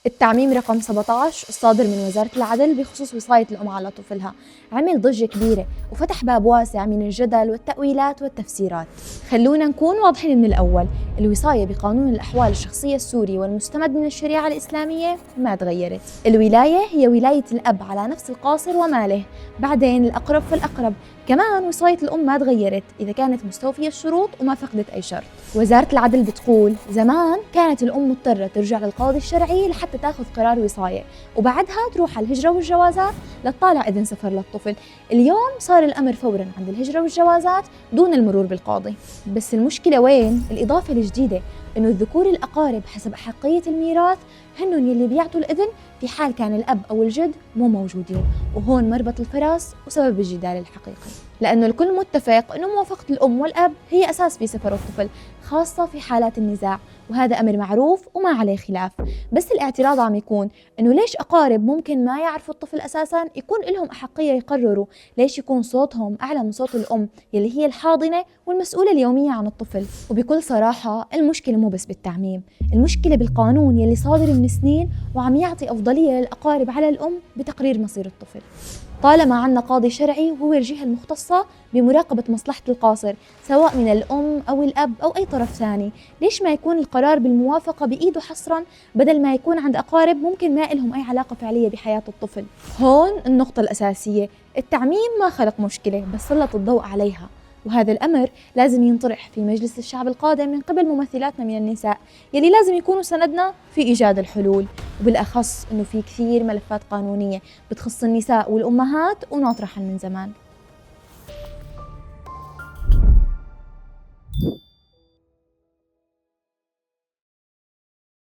التعميم رقم 17 الصادر من وزارة العدل بخصوص وصاية الأم على طفلها عمل ضجة كبيرة وفتح باب واسع من الجدل والتأويلات والتفسيرات. خلونا نكون واضحين من الأول، الوصاية بقانون الأحوال الشخصية السوري والمستمد من الشريعة الإسلامية ما تغيرت. الولاية هي ولاية الأب على نفس القاصر وماله، بعدين الأقرب فالأقرب. كمان وصاية الأم ما تغيرت إذا كانت مستوفية الشروط وما فقدت أي شرط. وزارة العدل بتقول زمان كانت الأم مضطرة ترجع للقاضي الشرعي لحتى تاخذ قرار وصاية، وبعدها تروح على الهجرة والجوازات لتطالع إذن سفر للطفل. اليوم صار الأمر فوراً عند الهجرة والجوازات دون المرور بالقاضي. بس المشكلة وين؟ الإضافة الجديدة إنه الذكور الأقارب حسب أحقية الميراث هنن يلي بيعطوا الإذن في حال كان الأب أو الجد مو موجودين، وهون مربط الفرس وسبب الجدال الحقيقي، لأنه الكل متفق إنه موافقة الأم والأب هي أساس في سفر الطفل خاصة في حالات النزاع، وهذا أمر معروف وما عليه خلاف. بس الاعتراض عم يكون إنه ليش أقارب ممكن ما يعرفوا الطفل أساساً يكون لهم أحقية يقرروا؟ ليش يكون صوتهم أعلى من صوت الأم يلي هي الحاضنة والمسؤولة اليومية عن الطفل؟ وبكل صراحة المشكلة مو بس بالتعميم، المشكلة بالقانون يلي صادر من سنين وعم يعطي أفضلية للأقارب على الأم بتقرير مصير الطفل. طالما عنا قاضي شرعي وهو الجهة المختصة بمراقبة مصلحة القاصر سواء من الأم أو الأب أو أي طرف ثاني، ليش ما يكون القرار بالموافقة بإيده حصرا بدل ما يكون عند أقارب ممكن ما إلهم أي علاقة فعلية بحياة الطفل؟ هون النقطة الأساسية، التعميم ما خلق مشكلة بس سلط الضوء عليها، وهذا الأمر لازم ينطرح في مجلس الشعب القادم من قبل ممثلاتنا من النساء يلي لازم يكونوا سندنا في إيجاد الحلول، وبالأخص إنه في كثير ملفات قانونية بتخص النساء والأمهات وناطرة من زمان.